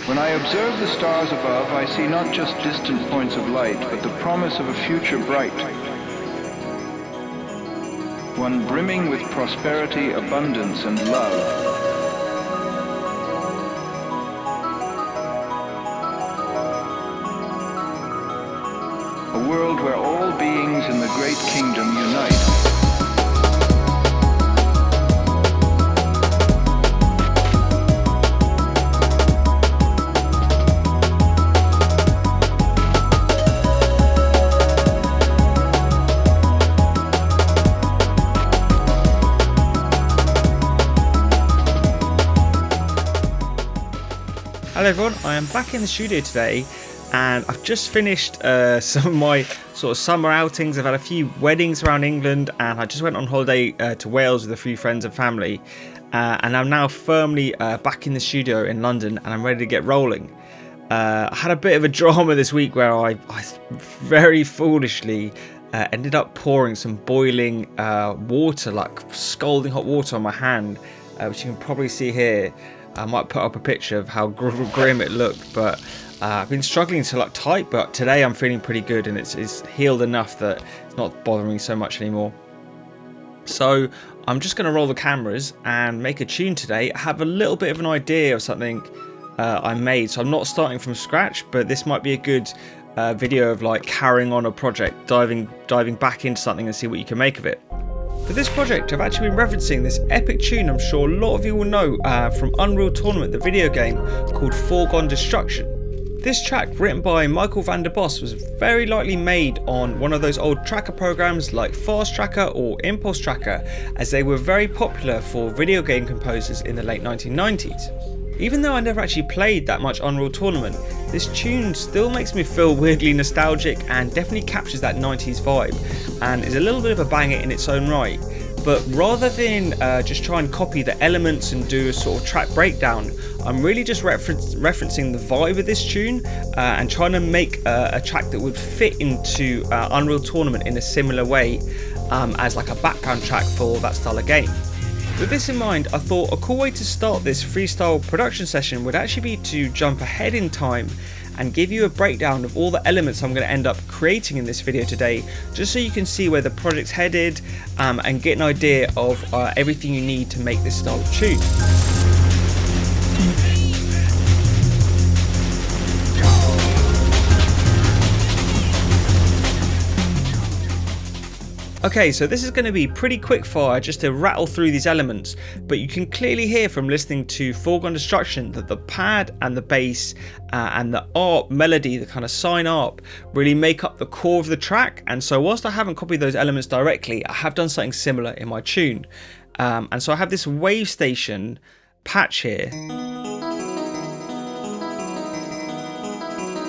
When I observe the stars above, I see not just distant points of light, but the promise of a future bright. One brimming with prosperity, abundance, and love. A world where all beings in the great kingdom unite. Hello everyone, I am back in the studio today and I've just finished some of my sort of summer outings. I've had a few weddings around England and I just went on holiday to Wales with a few friends and family, and I'm now firmly back in the studio in London and I'm ready to get rolling. I had a bit of a drama this week where I very foolishly ended up pouring some boiling water, like scalding hot water on my hand, which you can probably see here. I might put up a picture of how grim it looked, but I've been struggling to type, but today I'm feeling pretty good and it's healed enough that it's not bothering me so much anymore. So I'm just going to roll the cameras and make a tune today. I have a little bit of an idea of something I made, so I'm not starting from scratch, but this might be a good video of carrying on a project, diving back into something and see what you can make of it. For this project, I've actually been referencing this epic tune I'm sure a lot of you will know from Unreal Tournament, the video game, called Foregone Destruction. This track, written by Michael van der Bos, was very likely made on one of those old tracker programs like Fast Tracker or Impulse Tracker, as they were very popular for video game composers in the late 1990s. Even though I never actually played that much Unreal Tournament, this tune still makes me feel weirdly nostalgic and definitely captures that 90s vibe and is a little bit of a banger in its own right. But rather than just try and copy the elements and do a sort of track breakdown, I'm really just referencing the vibe of this tune and trying to make a track that would fit into Unreal Tournament in a similar way as a background track for that style of game. With this in mind, I thought a cool way to start this freestyle production session would actually be to jump ahead in time and give you a breakdown of all the elements I'm going to end up creating in this video today, just so you can see where the project's headed and get an idea of everything you need to make this style of tune. Okay, so this is going to be pretty quick fire just to rattle through these elements, but you can clearly hear from listening to Foregone Destruction that the pad and the bass and the ARP melody, the kind of Sine ARP, really make up the core of the track. And so whilst I haven't copied those elements directly, I have done something similar in my tune. And so I have this wave station patch here,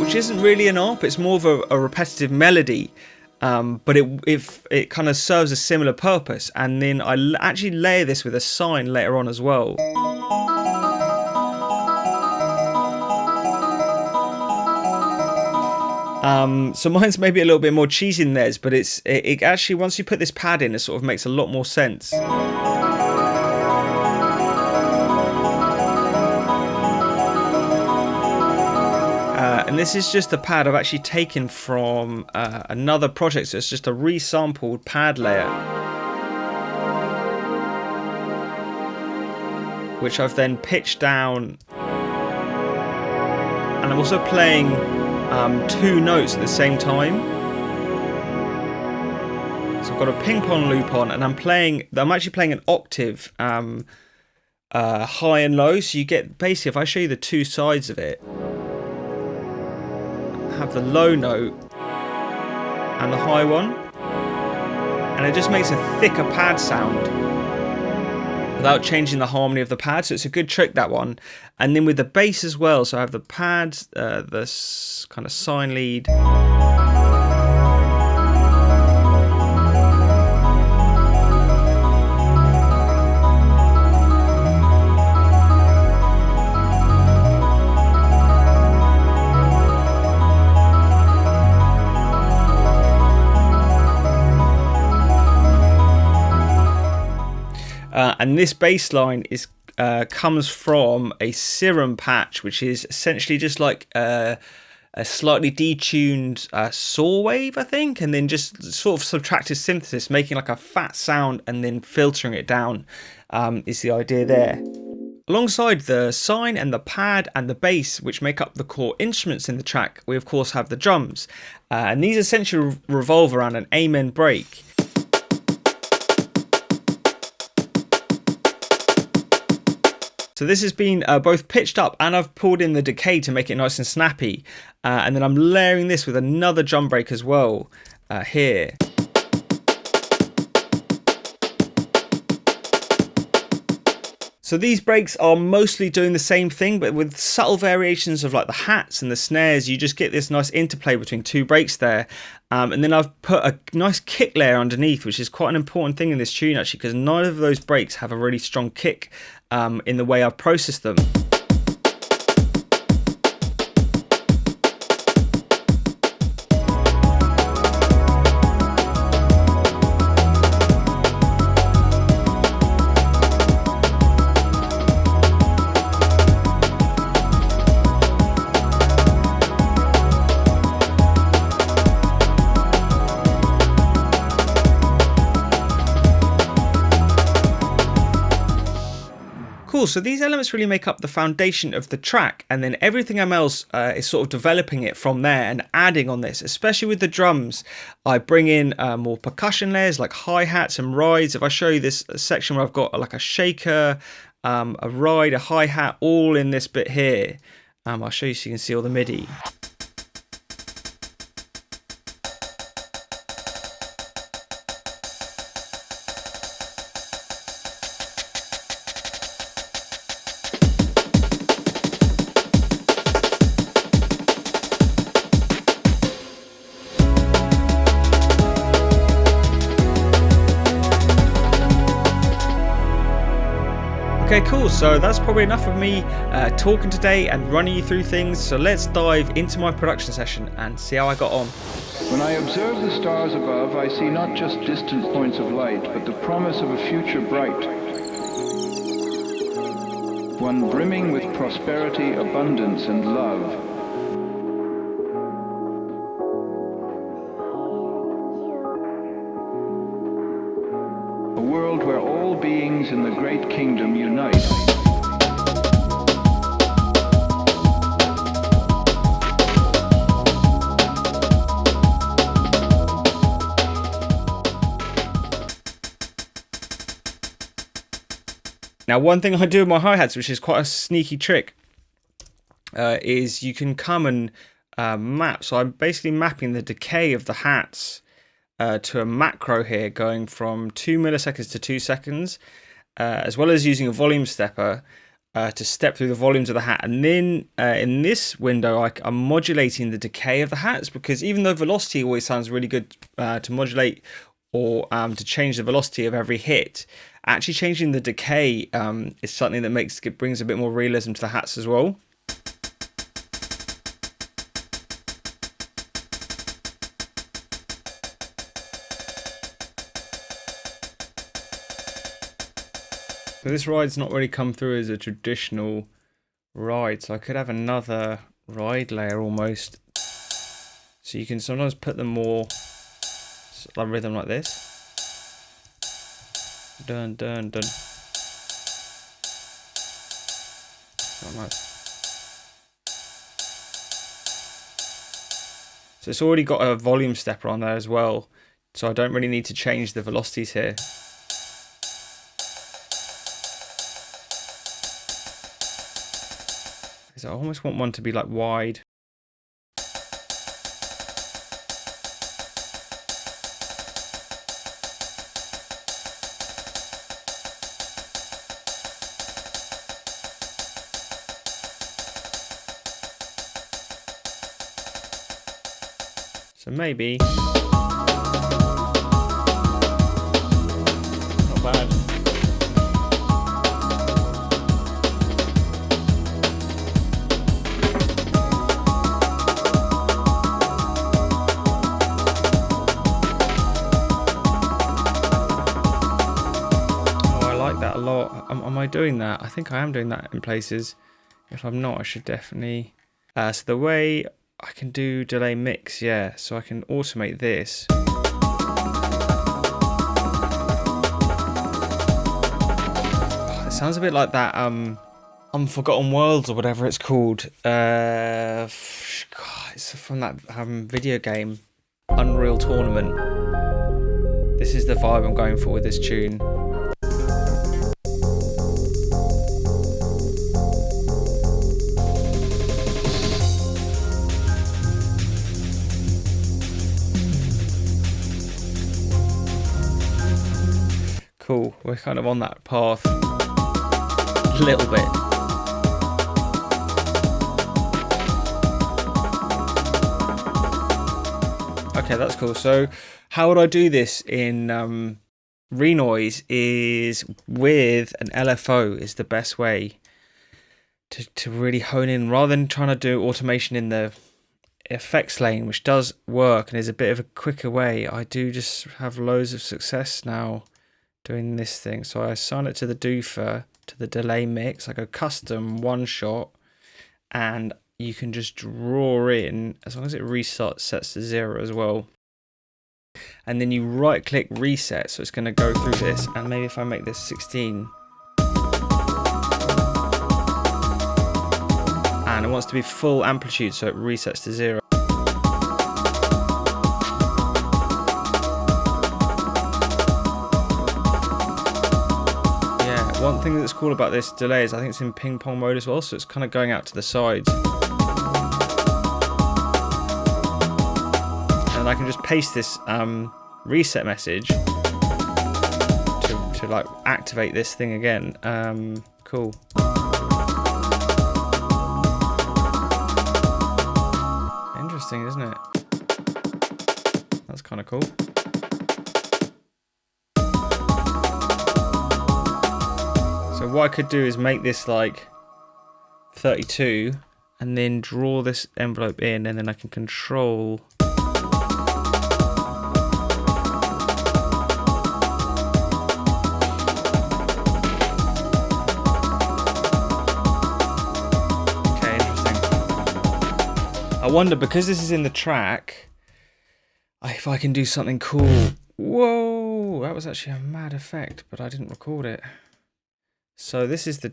which isn't really an ARP, it's more of a repetitive melody. But it kind of serves a similar purpose, and then I actually layer this with a sine later on as well. So mine's maybe a little bit more cheesy than theirs, but it actually, once you put this pad in, it sort of makes a lot more sense. And this is just a pad I've actually taken from another project, so it's just a resampled pad layer, which I've then pitched down, and I'm also playing two notes at the same time. So I've got a ping pong loop on, and I'm actually playing an octave high and low, so you get, basically, if I show you the two sides of it, have the low note and the high one, and it just makes a thicker pad sound without changing the harmony of the pad, so it's a good trick, that one. And then with the bass as well, so I have the pads, this kind of sine lead, and this bass line is comes from a Serum patch, which is essentially just like a slightly detuned saw wave, I think, and then just sort of subtractive synthesis, making like a fat sound and then filtering it down is the idea there. Alongside the Sine and the pad and the bass, which make up the core instruments in the track, we of course have the drums, and these essentially revolve around an amen break. So this has been both pitched up, and I've pulled in the decay to make it nice and snappy, and then I'm layering this with another drum break as well here. So these breaks are mostly doing the same thing, but with subtle variations of like the hats and the snares. You just get this nice interplay between two breaks there. And then I've put a nice kick layer underneath, which is quite an important thing in this tune actually, because none of those breaks have a really strong kick in the way I've processed them. Cool, so these elements really make up the foundation of the track, and then everything else is sort of developing it from there and adding on this. Especially with the drums, I bring in more percussion layers like hi-hats and rides. If I show you this section where I've got like a shaker, a ride, a hi-hat, all in this bit here, I'll show you so you can see all the MIDI. Okay, cool, so that's probably enough of me talking today and running you through things, so let's dive into my production session and see how I got on. When I observe the stars above, I see not just distant points of light, but the promise of a future bright. One brimming with prosperity, abundance, and love. A world where all beings in the great kingdom unite. Now, one thing I do with my hi-hats, which is quite a sneaky trick, is you can come and map. So I'm basically mapping the decay of the hats to a macro here, going from 2 milliseconds to 2 seconds, as well as using a volume stepper to step through the volumes of the hat. And then in this window, I'm modulating the decay of the hats, because even though velocity always sounds really good to modulate or to change the velocity of every hit, actually changing the decay is something that brings a bit more realism to the hats as well. So this ride's not really come through as a traditional ride, so I could have another ride layer almost. So you can sometimes put them more like rhythm like this. Dun dun dun. Not nice. So it's already got a volume stepper on there as well, so I don't really need to change the velocities here. I almost want one to be like wide. So maybe not bad. that a lot. Am I doing that? I think I am doing that in places. If I'm not, I should definitely... so the way I can do delay mix, yeah. So I can automate this. It sounds a bit like that Unforgotten Worlds or whatever it's called. God, it's from that video game, Unreal Tournament. This is the vibe I'm going for with this tune. Cool, we're kind of on that path a little bit. Okay, that's cool. So how would I do this in Renoise is with an LFO is the best way to really hone in, rather than trying to do automation in the effects lane, which does work and is a bit of a quicker way. I do just have loads of success now doing this thing. So I assign it to the doofer, to the delay mix. I go custom one shot, and you can just draw in as long as it sets to 0 as well. And then you right click reset, so it's going to go through this. And maybe if I make this 16, and it wants to be full amplitude, so it resets to 0. One thing that's cool about this delay is I think it's in ping pong mode as well, so it's kind of going out to the sides. And I can just paste this reset message to like activate this thing again. Cool. Interesting, isn't it? That's kind of cool. So what I could do is make this like 32 and then draw this envelope in, and then I can control okay, interesting. I wonder, because this is in the track, if I can do something cool. Whoa, that was actually a mad effect, but I didn't record it. So this is the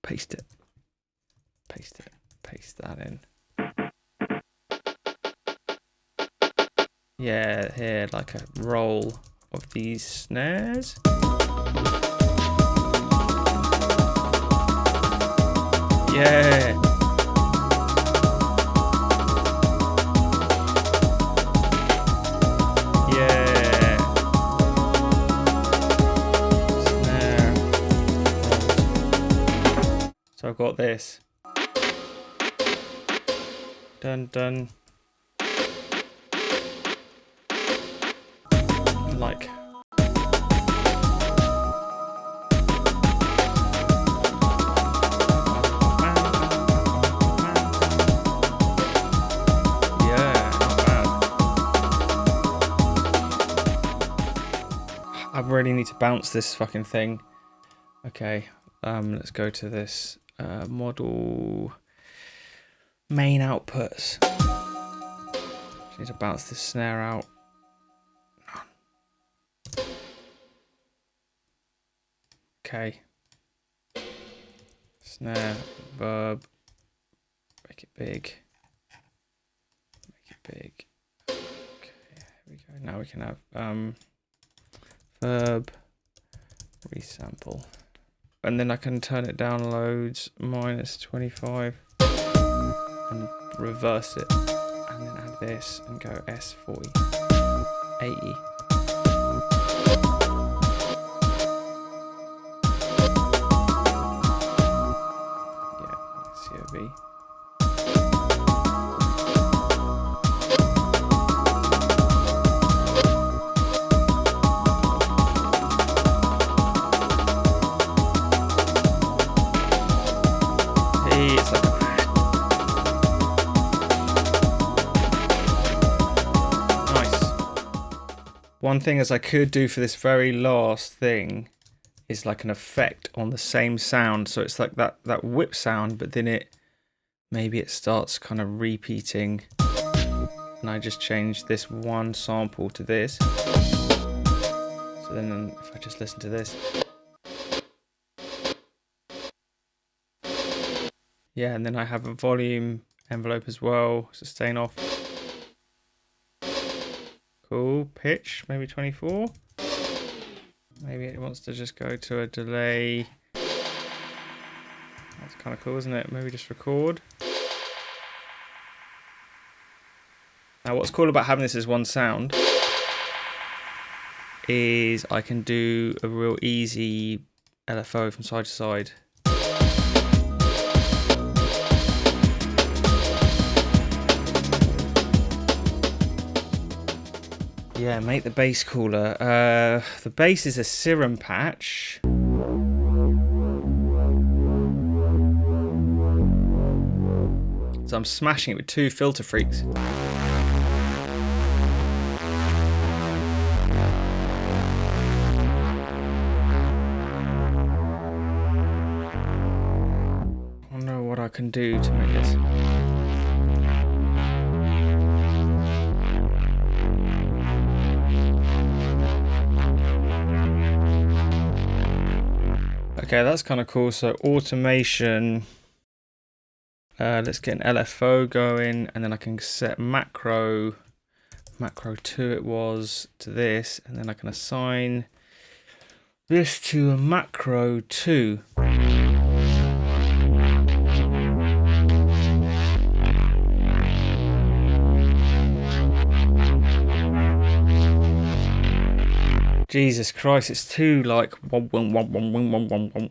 paste it, paste that in. Yeah, here, like a roll of these snares. Yeah. So I've got this. Dun dun. Like. Yeah, not bad. I really need to bounce this fucking thing. Okay, let's go to this. Model main outputs. Just need to bounce this snare out. Okay. Snare, verb. Make it big. Make it big. Okay, here we go. Now we can have verb, resample. And then I can turn it down loads, -25, and reverse it, and then add this and go S40, 80. Yeah, COV. It's like nice. One thing as I could do for this very last thing is like an effect on the same sound. So it's like that whip sound, but then maybe it starts kind of repeating. And I just change this one sample to this. So then if I just listen to this. Yeah, and then I have a volume envelope as well, sustain off. Cool, pitch, maybe 24. Maybe it wants to just go to a delay. That's kind of cool, isn't it? Maybe just record. Now what's cool about having this as one sound is I can do a real easy LFO from side to side. Yeah, make the bass cooler. The bass is a Serum patch. So I'm smashing it with 2 filter freaks. I don't know what I can do to make this. Okay, that's kind of cool. So automation, let's get an LFO going, and then I can set macro 2 it was to this, and then I can assign this to a macro 2. Jesus Christ, it's too like wom, wom, wom, wom, wom, wom, wom, wom.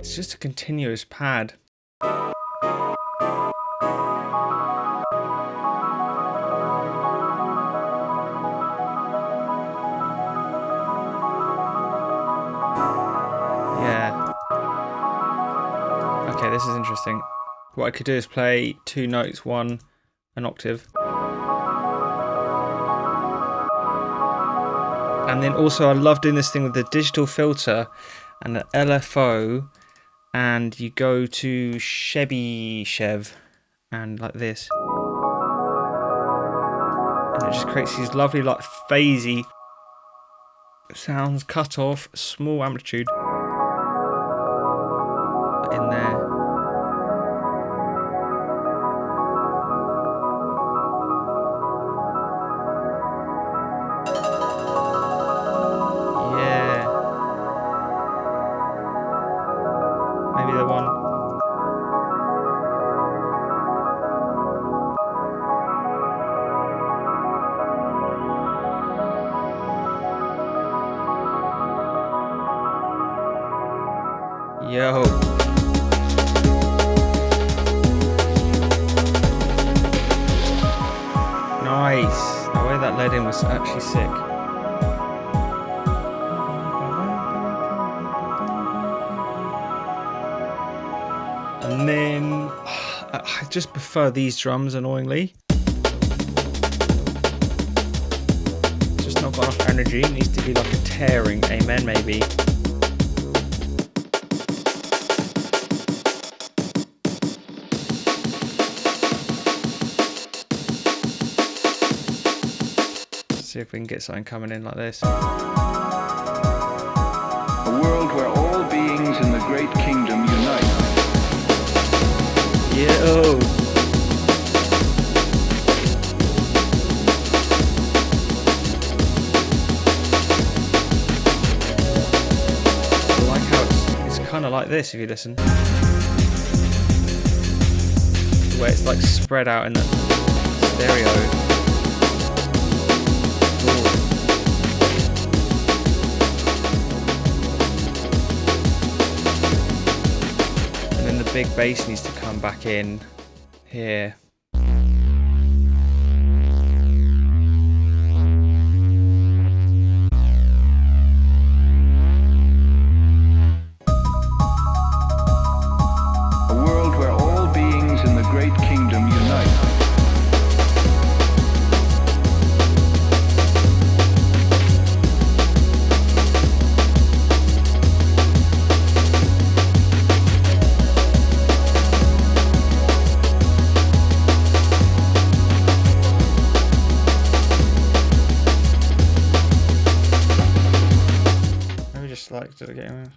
Just a continuous pad. Yeah. Okay, this is interesting. What I could do is play 2 notes, one an octave. And then also I love doing this thing with the digital filter and the LFO. And you go to Chev and like this, and it just creates these lovely like phasey sounds, cut off, small amplitude in there. Yo. Nice. The way that led in was actually sick. And then I just prefer these drums, annoyingly. Just not got enough energy. It needs to be like a tearing amen, maybe. See if we can get something coming in like this. A world where all beings in the great kingdom unite. Yo! I like how it's kind of like this if you listen. The way it's like spread out in the stereo. Ooh. bass needs to come back in here. Like, did it get in?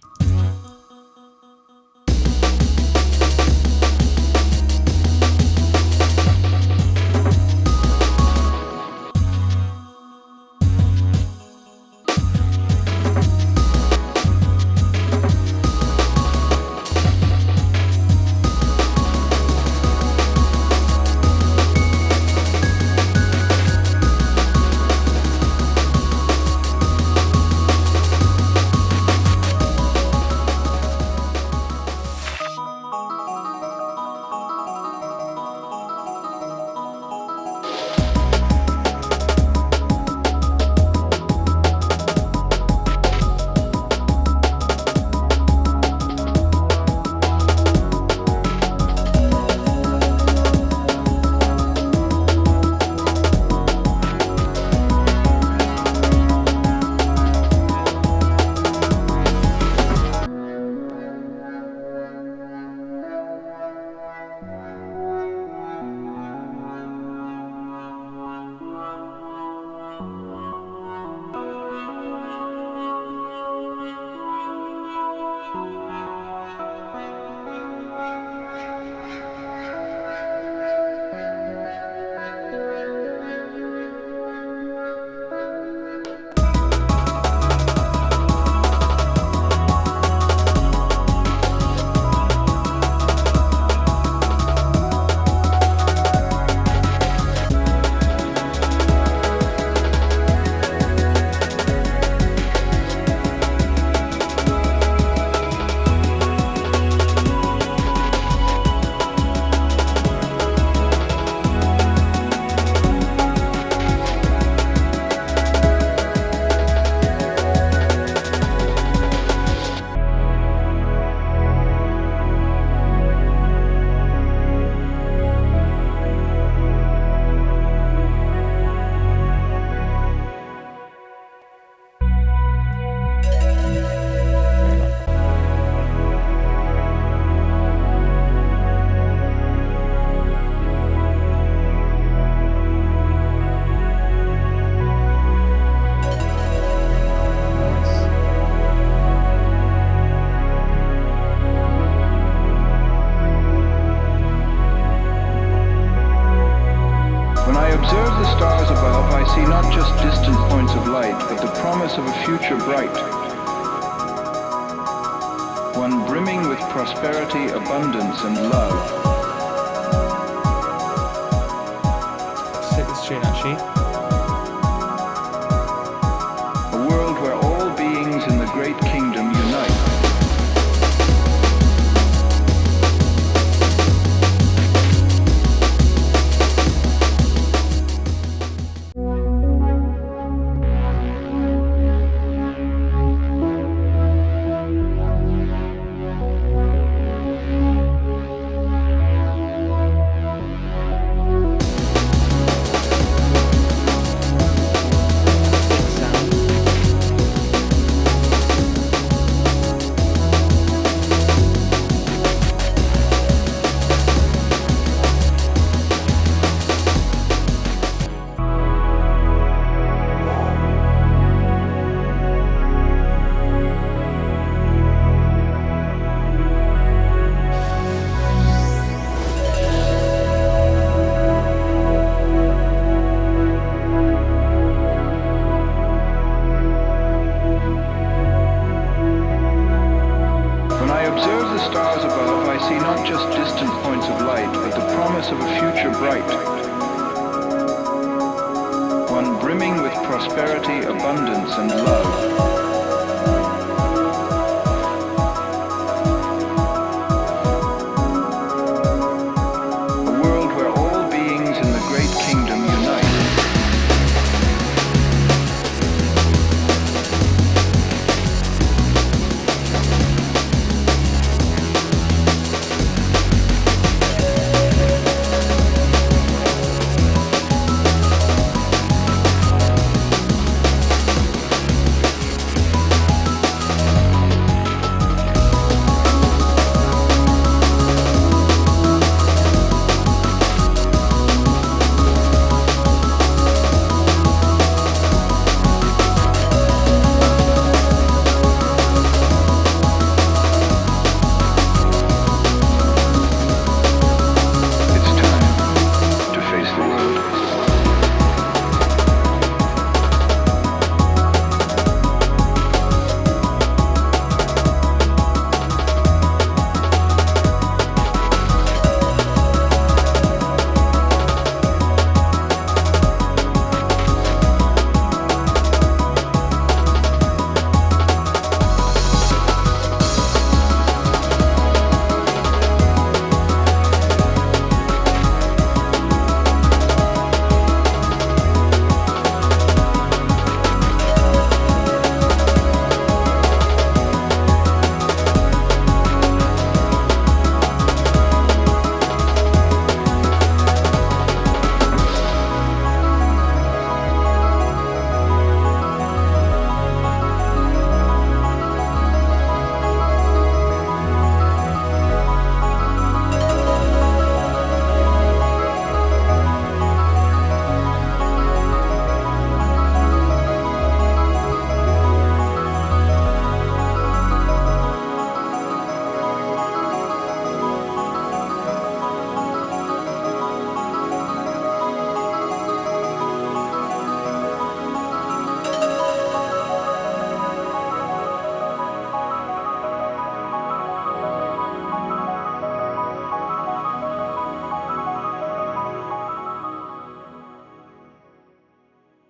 see not just distant points of light, but the promise of a future bright. One brimming with prosperity, abundance, and love. Set this tune actually. A world where all beings in the great kingdom unite. Of a future bright, one brimming with prosperity, abundance, and love.